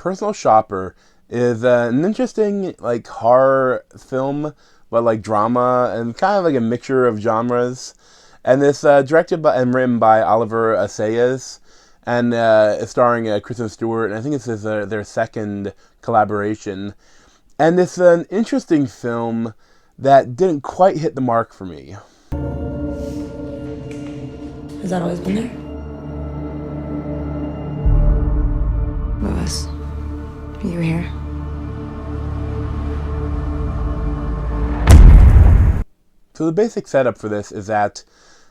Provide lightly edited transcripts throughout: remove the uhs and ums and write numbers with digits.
Personal Shopper is an interesting like horror film, but like drama and kind of like a mixture of genres. And it's directed by and written by Oliver Assayas, and it's starring Kristen Stewart. And I think this is their second collaboration. And it's an interesting film that didn't quite hit the mark for me. Has that always been there? Lois, are you here? So the basic setup for this is that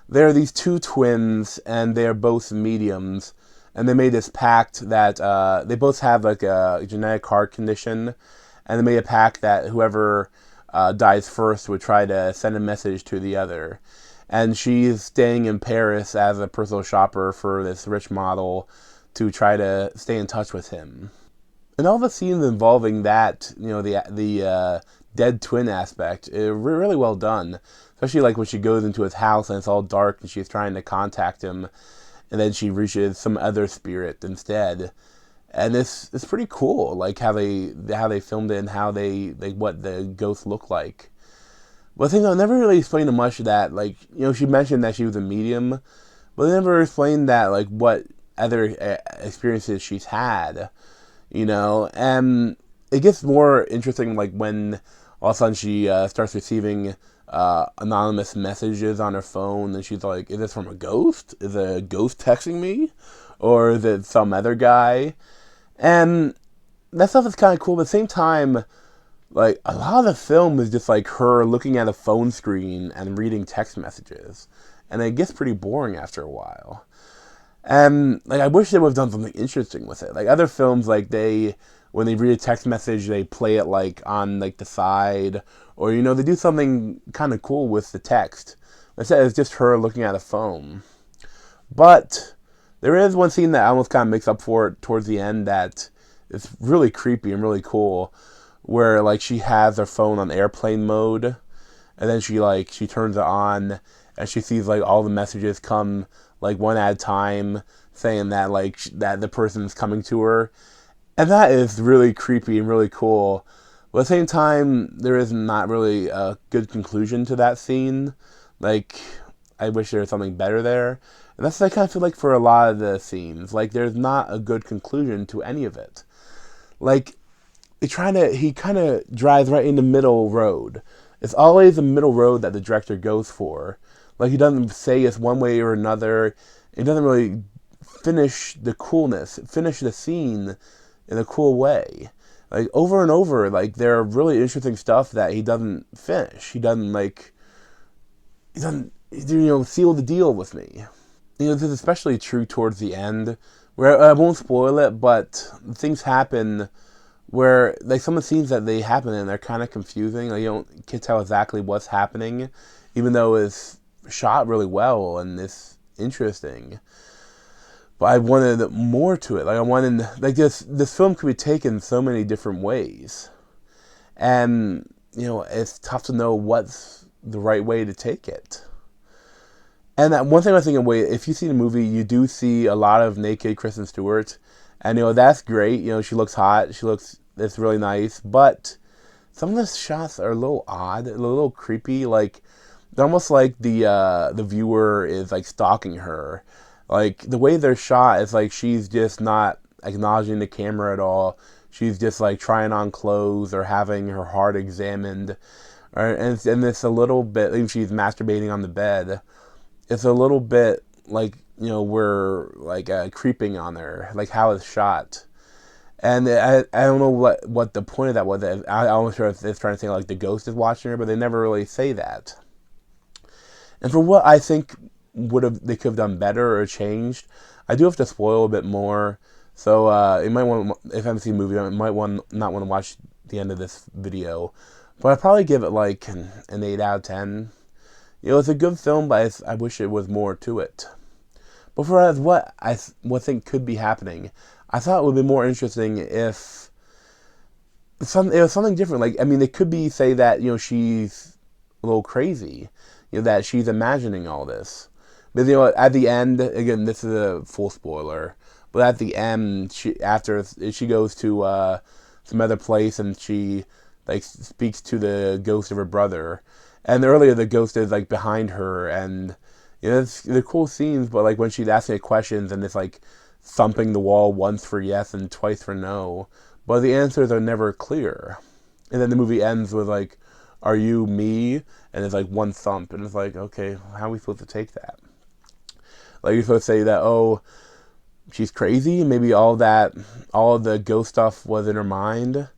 there are these two twins, and they're both mediums, and they made this pact that they both have like a genetic heart condition, and they made a pact that whoever dies first would try to send a message to the other. And she's staying in Paris as a personal shopper for this rich model to try to stay in touch with him. And all the scenes involving that, the dead twin aspect, really well done. Especially like when she goes into his house and it's all dark and she's trying to contact him, and then she reaches some other spirit instead. And it's pretty cool, like how they filmed it and how they what the ghosts look like. But the thing I never really explained much of that, like she mentioned that she was a medium, but they never explained that like what other experiences she's had. And it gets more interesting like when all of a sudden she starts receiving anonymous messages on her phone, and she's like, is this from a ghost? Is a ghost texting me? Or is it some other guy? And that stuff is kind of cool, but at the same time, like, a lot of the film is just like her looking at a phone screen and reading text messages, and it gets pretty boring after a while. And like, I wish they would have done something interesting with it. Like other films, like when they read a text message, they play it like on like the side, or they do something kind of cool with the text. Instead, it's just her looking at a phone. But there is one scene that almost kind of makes up for it towards the end that is really creepy and really cool, where like she has her phone on airplane mode, and then she turns it on, and she sees like all the messages come like one at a time, saying that that the person's coming to her, and that is really creepy and really cool. But at the same time, there is not really a good conclusion to that scene. Like, I wish there was something better there. And that's what I kind of feel like for a lot of the scenes. Like, there's not a good conclusion to any of it. Like, he kind of drives right in the middle road. It's always the middle road that the director goes for. Like, he doesn't say it's one way or another. He doesn't really finish the scene in a cool way. Like, over and over, like, there are really interesting stuff that he doesn't finish. He doesn't seal the deal with me. This is especially true towards the end, where I won't spoil it, but things happen where, like, some of the scenes that they happen in, they're kind of confusing. Like, you can't tell exactly what's happening, even though it's shot really well and it's interesting. But I wanted more to it. Like, I wanted, like, this film could be taken so many different ways. And, it's tough to know what's the right way to take it. And that one thing I was thinking, wait, if you see the movie, you do see a lot of naked Kristen Stewart. And, that's great. She looks hot. It's really nice. But some of the shots are a little odd, a little creepy. Like, they're almost like the viewer is, like, stalking her. Like, the way they're shot is like she's just not acknowledging the camera at all. She's just, like, trying on clothes or having her heart examined. And it's a little bit, like, she's masturbating on the bed. It's a little bit like, we're, like, creeping on her. Like, how it's shot. And I don't know what the point of that was. I'm not sure if it's trying to say, like, the ghost is watching her, but they never really say that. And for what I think they could have done better or changed, I do have to spoil a bit more. So you might want, if I haven't seen the movie, you might not want to watch the end of this video. But I'd probably give it like an 8 out of 10. It's a good film, but I wish it was more to it. But for what I think could be happening, I thought it would be more interesting if it was something different. Like, I mean, they could say that she's a little crazy, that she's imagining all this. But at the end, again, this is a full spoiler, but at the end, she goes to some other place, and she like speaks to the ghost of her brother. And earlier, the ghost is like behind her, and they're cool scenes. But like when she's asking it questions, and it's like thumping the wall once for yes and twice for no, but the answers are never clear. And then the movie ends with like, "Are you me?" And it's like one thump, and it's like, okay, how are we supposed to take that? Like you're supposed to say that, oh, she's crazy. Maybe all of the ghost stuff was in her mind.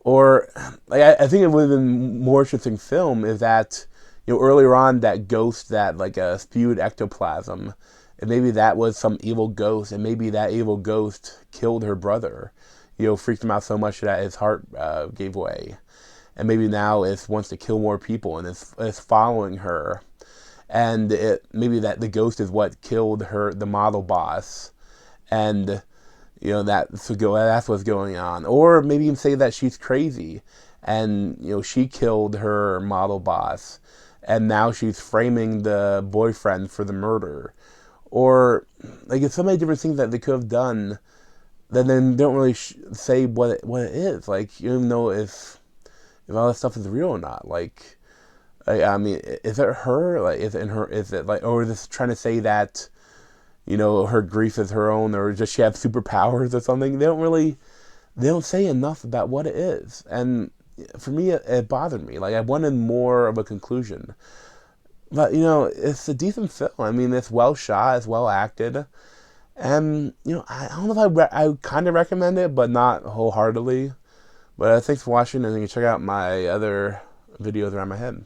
Or like I think it would have been more interesting film is that earlier on that ghost that like spewed ectoplasm, and maybe that was some evil ghost, and maybe that evil ghost killed her brother, freaked him out so much that his heart gave way, and maybe now it wants to kill more people and it's following her, and maybe that the ghost is what killed the model boss, and that's what's going on. Or maybe you can say that she's crazy, and she killed her model boss, and now she's framing the boyfriend for the murder. Or like it's so many different things that they could have done that then don't really say what it is. Like you don't even know if all this stuff is real or not. Like I mean, is it her? Like is it in her? Is it like, or is this trying to say that her grief is her own, or does she have superpowers or something? They don't say enough about what it is. And for me, it bothered me. Like, I wanted more of a conclusion. But, it's a decent film. I mean, it's well shot, it's well acted. And, I don't know if I kind of recommend it, but not wholeheartedly. But thanks for watching, and you can check out my other videos around my head.